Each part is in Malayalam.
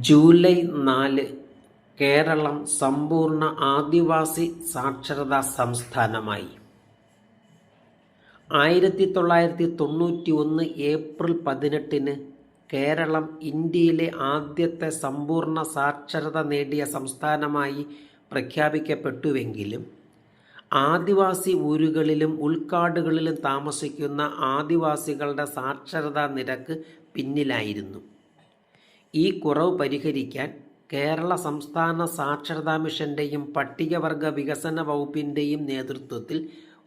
ജൂലൈ 4 കേരളം സമ്പൂർണ്ണ ആദിവാസി സാക്ഷരതാ സംസ്ഥാനമായി. 1991 ഏപ്രിൽ 18 കേരളം ഇന്ത്യയിലെ ആദ്യത്തെ സമ്പൂർണ്ണ സാക്ഷരത നേടിയ സംസ്ഥാനമായി പ്രഖ്യാപിക്കപ്പെട്ടുവെങ്കിലും ആദിവാസി ഊരുകളിലും ഉൾക്കാടുകളിലും താമസിക്കുന്ന ആദിവാസികളുടെ സാക്ഷരതാ നിരക്ക് പിന്നിലായിരുന്നു. ഈ കുറവ് പരിഹരിക്കാൻ കേരള സംസ്ഥാന സാക്ഷരതാ മിഷൻ്റെയും പട്ടികവർഗ വികസന വകുപ്പിൻ്റെയും നേതൃത്വത്തിൽ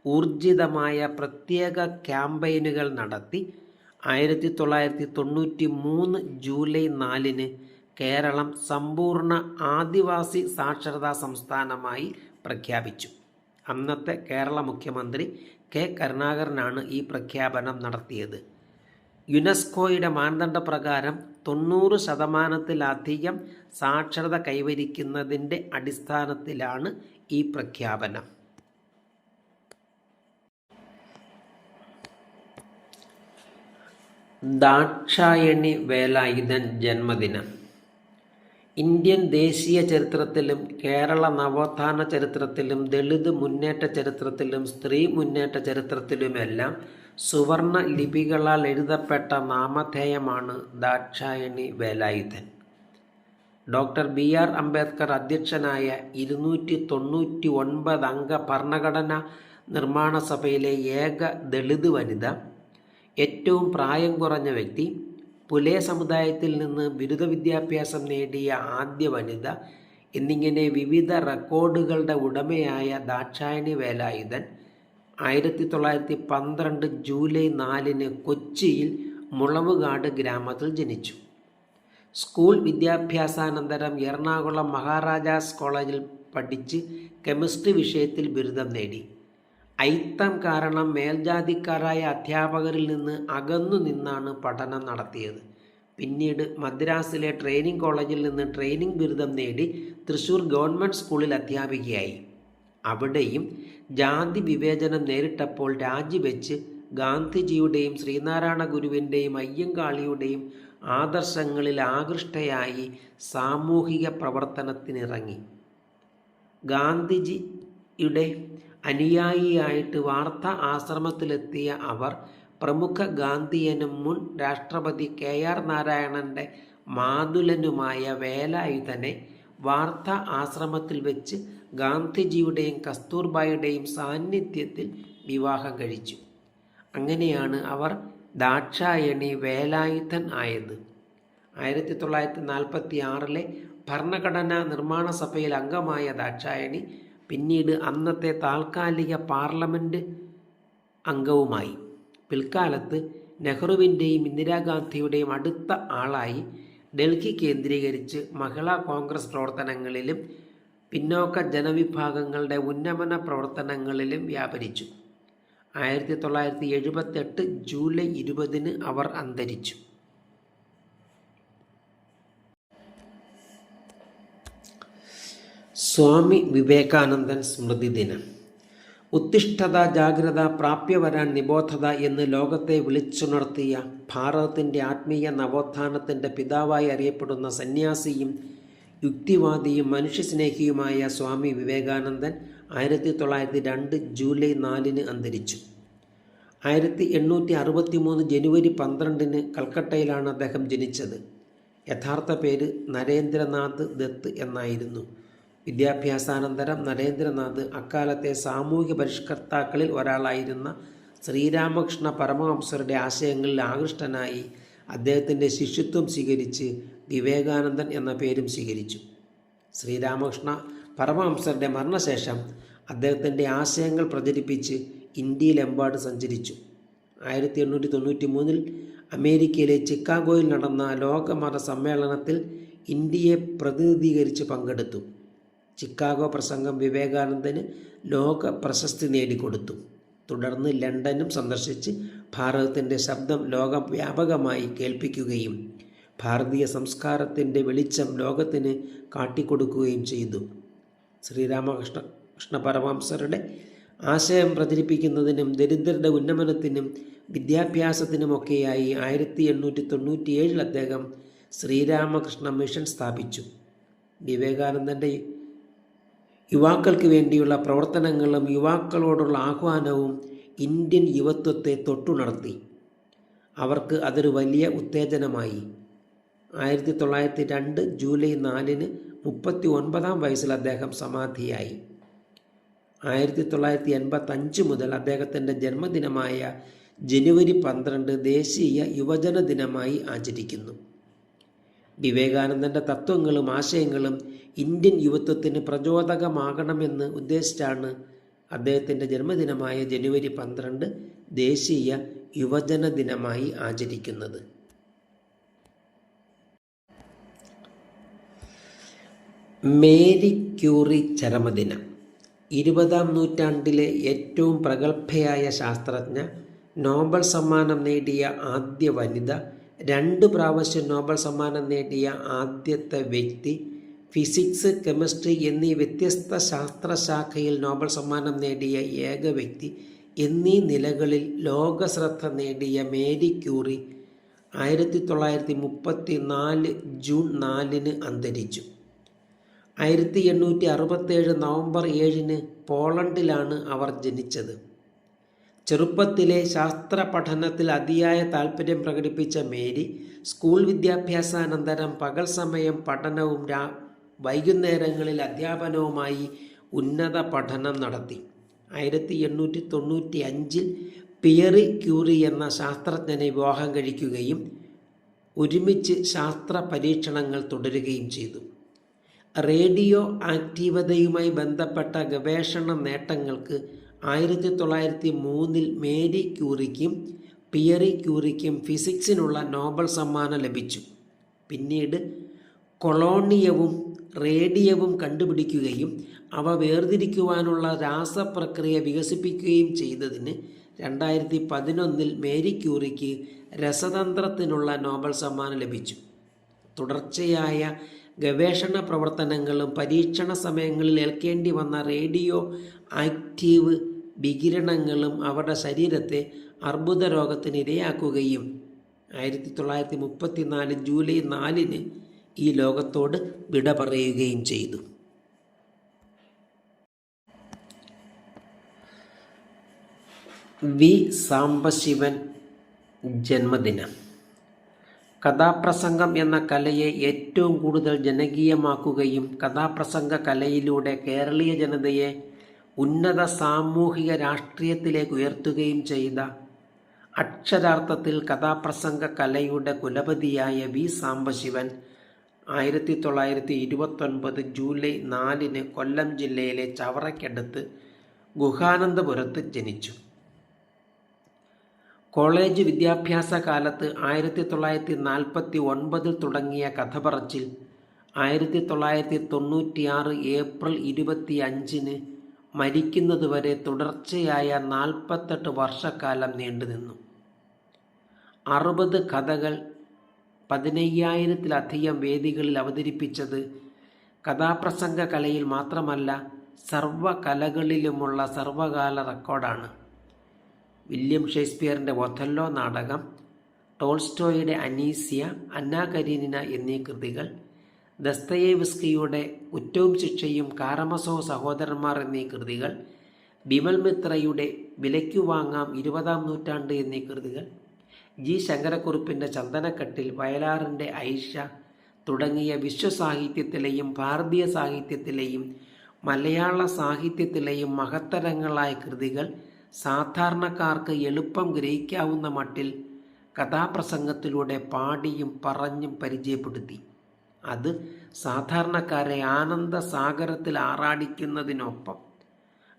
ഊർജിതമായ പ്രത്യേക ക്യാമ്പയിനുകൾ നടത്തി 1993 ജൂലൈ 4 കേരളം സമ്പൂർണ്ണ ആദിവാസി സാക്ഷരതാ സംസ്ഥാനമായി പ്രഖ്യാപിച്ചു. അന്നത്തെ കേരള മുഖ്യമന്ത്രി കെ കരുണാകരനാണ് ഈ പ്രഖ്യാപനം നടത്തിയത്. യുനെസ്കോയുടെ മാനദണ്ഡപ്രകാരം 90% സാക്ഷരത കൈവരിക്കുന്നതിൻ്റെ അടിസ്ഥാനത്തിലാണ് ഈ പ്രഖ്യാപനം. ദാക്ഷായണി വേലായുധൻ ജന്മദിനം. ഇന്ത്യൻ ദേശീയ ചരിത്രത്തിലും കേരള നവോത്ഥാന ചരിത്രത്തിലും ദളിത് മുന്നേറ്റ ചരിത്രത്തിലും സ്ത്രീ മുന്നേറ്റ ചരിത്രത്തിലുമെല്ലാം സുവർണ ലിപികളാൽ എഴുതപ്പെട്ട നാമധേയമാണ് ദാക്ഷായണി വേലായുധൻ. ഡോക്ടർ BR അംബേദ്കർ അധ്യക്ഷനായ 299 അംഗ ഭരണഘടനാ നിർമ്മാണ സഭയിലെ ഏക ദളിത് വനിത, ഏറ്റവും പ്രായം കുറഞ്ഞ വ്യക്തി, പുലേ സമുദായത്തിൽ നിന്ന് ബിരുദ വിദ്യാഭ്യാസം നേടിയ ആദ്യ വനിത എന്നിങ്ങനെ വിവിധ റെക്കോർഡുകളുടെ ഉടമയായ ദാക്ഷായണി വേലായുധൻ 1912 ജൂലൈ 4 കൊച്ചിയിൽ മുളവുകാട് ഗ്രാമത്തിൽ ജനിച്ചു. സ്കൂൾ വിദ്യാഭ്യാസാനന്തരം എറണാകുളം മഹാരാജാസ് കോളേജിൽ പഠിച്ച് കെമിസ്ട്രി വിഷയത്തിൽ ബിരുദം നേടി. അയിത്തം കാരണം മേൽജാതിക്കാരായ അധ്യാപകരിൽ നിന്ന് അകന്നു നിന്നാണ് പഠനം നടത്തിയത്. പിന്നീട് മദ്രാസിലെ ട്രെയിനിങ് കോളേജിൽ നിന്ന് ട്രെയിനിങ് ബിരുദം നേടി തൃശ്ശൂർ ഗവൺമെൻറ് സ്കൂളിൽ അധ്യാപികയായി. അവിടെയും ജാതി വിവേചനം നേരിട്ടപ്പോൾ രാജിവെച്ച് ഗാന്ധിജിയുടെയും ശ്രീനാരായണ ഗുരുവിൻ്റെയും അയ്യങ്കാളിയുടെയും ആദർശങ്ങളിൽ ആകൃഷ്ടയായി സാമൂഹിക പ്രവർത്തനത്തിനിറങ്ങി. ഗാന്ധിജിയുടെ അനുയായിയായിട്ട് വാർത്താ ആശ്രമത്തിലെത്തിയ അവർ പ്രമുഖ ഗാന്ധിയനും മുൻ രാഷ്ട്രപതി KR നാരായണൻ്റെ മാതുലനുമായ വേലായുധനെ വാർത്താ ആശ്രമത്തിൽ വെച്ച് ഗാന്ധിജിയുടെയും കസ്തൂർബായുടെയും സാന്നിധ്യത്തിൽ വിവാഹം കഴിച്ചു. അങ്ങനെയാണ് അവർ ദാക്ഷായണി വേലായുധൻ ആയത്. 1946 ഭരണഘടനാ നിർമ്മാണ സഭയിൽ അംഗമായ ദാക്ഷായണി പിന്നീട് അന്നത്തെ താൽക്കാലിക പാർലമെൻറ്റ് അംഗവുമായി. പിൽക്കാലത്ത് നെഹ്റുവിൻ്റെയും ഇന്ദിരാഗാന്ധിയുടെയും അടുത്ത ആളായി ഡൽഹി കേന്ദ്രീകരിച്ച് മഹിളാ കോൺഗ്രസ് പ്രവർത്തനങ്ങളിലും പിന്നോക്ക ജനവിഭാഗങ്ങളുടെ ഉന്നമന പ്രവർത്തനങ്ങളിലും വ്യാപരിച്ചു. 1978 ജൂലൈ 20 അവർ അന്തരിച്ചു. സ്വാമി വിവേകാനന്ദൻ സ്മൃതി ദിനം. ഉത്തിഷ്ഠത, ജാഗ്രത, പ്രാപ്യ വരാൻ നിബോധത എന്ന് ലോകത്തെ വിളിച്ചുണർത്തിയ ഭാരതത്തിൻ്റെ ആത്മീയ നവോത്ഥാനത്തിൻ്റെ പിതാവായി അറിയപ്പെടുന്ന സന്യാസിയും യുക്തിവാദിയും മനുഷ്യസ്നേഹിയുമായ സ്വാമി വിവേകാനന്ദൻ 1902 ജൂലൈ 4 അന്തരിച്ചു. 1863 ജനുവരി 12 കൽക്കട്ടയിലാണ് അദ്ദേഹം ജനിച്ചത്. യഥാർത്ഥ പേര് നരേന്ദ്രനാഥ് ദത്ത് എന്നായിരുന്നു. വിദ്യാഭ്യാസാനന്തരം നരേന്ദ്രനാഥ് അക്കാലത്തെ സാമൂഹ്യ പരിഷ്കർത്താക്കളിൽ ഒരാളായിരുന്ന ശ്രീരാമകൃഷ്ണ പരമഹംസരുടെ ആശയങ്ങളിൽ ആകൃഷ്ടനായി അദ്ദേഹത്തിൻ്റെ ശിഷ്യത്വം സ്വീകരിച്ച് വിവേകാനന്ദൻ എന്ന പേരും സ്വീകരിച്ചു. ശ്രീരാമകൃഷ്ണ പരമഹംസരുടെ മരണശേഷം അദ്ദേഹത്തിൻ്റെ ആശയങ്ങൾ പ്രചരിപ്പിച്ച് ഇന്ത്യയിലെമ്പാട് സഞ്ചരിച്ചു. 1893 അമേരിക്കയിലെ ചിക്കാഗോയിൽ നടന്ന ലോകമത സമ്മേളനത്തിൽ ഇന്ത്യയെ പ്രതിനിധീകരിച്ച് പങ്കെടുത്തു. ചിക്കാഗോ പ്രസംഗം വിവേകാനന്ദന് ലോക പ്രശസ്തി നേടിക്കൊടുത്തു. തുടർന്ന് ലണ്ടനും സന്ദർശിച്ച് ഭാരതത്തിൻ്റെ ശബ്ദം ലോകവ്യാപകമായി കേൾപ്പിക്കുകയും ഭാരതീയ സംസ്കാരത്തിൻ്റെ വെളിച്ചം ലോകത്തിന് കാട്ടിക്കൊടുക്കുകയും ചെയ്തു. ശ്രീരാമകൃഷ്ണ പരമഹംസരുടെ ആശയം പ്രചരിപ്പിക്കുന്നതിനും ദരിദ്രരുടെ ഉന്നമനത്തിനും വിദ്യാഭ്യാസത്തിനുമൊക്കെയായി 1897 അദ്ദേഹം ശ്രീരാമകൃഷ്ണ മിഷൻ സ്ഥാപിച്ചു. വിവേകാനന്ദൻ്റെ യുവാക്കൾക്ക് വേണ്ടിയുള്ള പ്രവർത്തനങ്ങളും യുവാക്കളോടുള്ള ആഹ്വാനവും ഇന്ത്യൻ യുവത്വത്തെ തൊട്ടുണർത്തി. അവർക്ക് അതൊരു വലിയ ഉത്തേജനമായി. 1902 ജൂലൈ 4 39 വയസ്സിൽ അദ്ദേഹം സമാധിയായി. 1985 മുതൽ അദ്ദേഹത്തിൻ്റെ ജന്മദിനമായ ജനുവരി 12 ദേശീയ യുവജന ദിനമായി ആചരിക്കുന്നു. വിവേകാനന്ദൻ്റെ തത്വങ്ങളും ആശയങ്ങളും ഇന്ത്യൻ യുവത്വത്തിന് പ്രചോദകമാകണമെന്ന് ഉദ്ദേശിച്ചാണ് അദ്ദേഹത്തിൻ്റെ ജന്മദിനമായ ജനുവരി 12 ദേശീയ യുവജന ദിനമായി ആചരിക്കുന്നത്. Marie Curie ചരമദിനം. 20-ാം നൂറ്റാണ്ടിലെ ഏറ്റവും പ്രഗത്ഭയായ ശാസ്ത്രജ്ഞ, നോബൽ സമ്മാനം നേടിയ ആദ്യ വനിത, 2 പ്രാവശ്യം നോബൽ സമ്മാനം നേടിയ ആദ്യത്തെ വ്യക്തി, ഫിസിക്സ്, കെമിസ്ട്രി എന്നീ വ്യത്യസ്ത ശാസ്ത്രശാഖയിൽ നോബൽ സമ്മാനം നേടിയ ഏക വ്യക്തി എന്നീ നിലകളിൽ ലോകശ്രദ്ധ നേടിയ മേരി ക്യൂറി 1934 ജൂൺ 4 അന്തരിച്ചു. 1867 നവംബർ 7 പോളണ്ടിലാണ് അവർ ജനിച്ചത്. ചെറുപ്പത്തിലെ ശാസ്ത്ര പഠനത്തിൽ അതിയായ താൽപ്പര്യം പ്രകടിപ്പിച്ച മേരി സ്കൂൾ വിദ്യാഭ്യാസാനന്തരം പകൽ സമയം പഠനവും വൈകുന്നേരങ്ങളിൽ അധ്യാപനവുമായി ഉന്നത പഠനം നടത്തി. 1895 പിയറി ക്യൂറി എന്ന ശാസ്ത്രജ്ഞനെ വിവാഹം കഴിക്കുകയും ഒരുമിച്ച് ശാസ്ത്ര പരീക്ഷണങ്ങൾ തുടരുകയും ചെയ്തു. റേഡിയോ ആക്റ്റീവതയുമായി ബന്ധപ്പെട്ട ഗവേഷണ നേട്ടങ്ങൾക്ക് 1903 മേരി ക്യൂറിക്കും പിയറി ക്യൂറിക്കും ഫിസിക്സിനുള്ള നോബൽ സമ്മാനം ലഭിച്ചു. പിന്നീട് കൊളോണിയവും റേഡിയവും കണ്ടുപിടിക്കുകയും അവ വേർതിരിക്കുവാനുള്ള രാസപ്രക്രിയ വികസിപ്പിക്കുകയും ചെയ്തതിന് 2011 മേരി ക്യൂറിക്ക് രസതന്ത്രത്തിനുള്ള നോബൽ സമ്മാനം ലഭിച്ചു. തുടർച്ചയായ ഗവേഷണ പ്രവർത്തനങ്ങളും പരീക്ഷണ സമയങ്ങളിൽ ഏൽക്കേണ്ടി വന്ന റേഡിയോ ആക്റ്റീവ് വികിരണങ്ങളും അവരുടെ ശരീരത്തെ അർബുദ രോഗത്തിന് ഇരയാക്കുകയും 1934 ജൂലൈ 4 ഈ ലോകത്തോട് വിട പറയുകയും ചെയ്തു. വി സാംബശിവൻ ജന്മദിനം. കഥാപ്രസംഗം എന്ന കലയെ ഏറ്റവും കൂടുതൽ ജനകീയമാക്കുകയും കഥാപ്രസംഗ കലയിലൂടെ കേരളീയ ജനതയെ ഉന്നത സാമൂഹിക രാഷ്ട്രീയത്തിലേക്ക് ഉയർത്തുകയും ചെയ്ത, അക്ഷരാർത്ഥത്തിൽ കഥാപ്രസംഗ കലയുടെ കുലപതിയായ വി സാംബശിവൻ 1929 ജൂലൈ 4 കൊല്ലം ജില്ലയിലെ ചവറയ്ക്കടുത്ത് ഗുഹാനന്ദപുരത്ത് ജനിച്ചു. കോളേജ് വിദ്യാഭ്യാസ കാലത്ത് 1949 തുടങ്ങിയ കഥ പറച്ചിൽ 1996 ഏപ്രിൽ 25 മരിക്കുന്നതുവരെ തുടർച്ചയായ 48 വർഷക്കാലം നീണ്ടുനിന്നു. 60 കഥകൾ 15,000-ലധികം വേദികളിൽ അവതരിപ്പിച്ചത് കഥാപ്രസംഗ കലയിൽ മാത്രമല്ല സർവകലകളിലുമുള്ള സർവകാല റെക്കോർഡാണ്. വില്യം ഷേക്സ്പിയറിൻ്റെ ഒഥല്ലോ നാടകം, ടോൾസ്റ്റോയുടെ അനീസ്യ, അന്നാ കരീനിന എന്നീ കൃതികൾ, ദസ്തയേവ്സ്കിയുടെ കുറ്റവും ശിക്ഷയും, കാരമസോവ് സഹോദരന്മാർ എന്നീ കൃതികൾ, ബിമൽ മിത്രയുടെ വിലയ്ക്കു വാങ്ങാം 20-ാം നൂറ്റാണ്ട് എന്നീ കൃതികൾ, ജി ശങ്കരക്കുറുപ്പിൻ്റെ ചന്ദനക്കട്ടിൽ, വയലാറിൻ്റെ ഐഷ തുടങ്ങിയ വിശ്വസാഹിത്യത്തിലെയും ഭാരതീയ സാഹിത്യത്തിലെയും മലയാള സാഹിത്യത്തിലെയും മഹത്തരങ്ങളായ കൃതികൾ സാധാരണക്കാർക്ക് എളുപ്പം ഗ്രഹിക്കാവുന്ന മട്ടിൽ കഥാപ്രസംഗത്തിലൂടെ പാടിയും പറഞ്ഞും പരിചയപ്പെടുത്തി. അത് സാധാരണക്കാരെ ആനന്ദസാഗരത്തിൽ ആറാടിക്കുന്നതിനൊപ്പം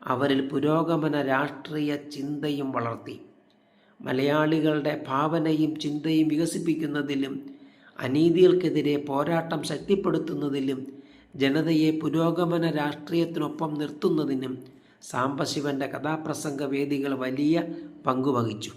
അവരിൽ പുരോഗമന രാഷ്ട്രീയ ചിന്തയും വളർത്തി. മലയാളികളുടെ ഭാവനയും ചിന്തയും വികസിപ്പിക്കുന്നതിലും അനീതികൾക്കെതിരെ പോരാട്ടം ശക്തിപ്പെടുത്തുന്നതിലും ജനതയെ പുരോഗമന രാഷ്ട്രീയത്തിനൊപ്പം നിർത്തുന്നതിനും സാംബശിവൻ്റെ കഥാപ്രസംഗ വേദികൾ വലിയ പങ്കുവഹിച്ചു.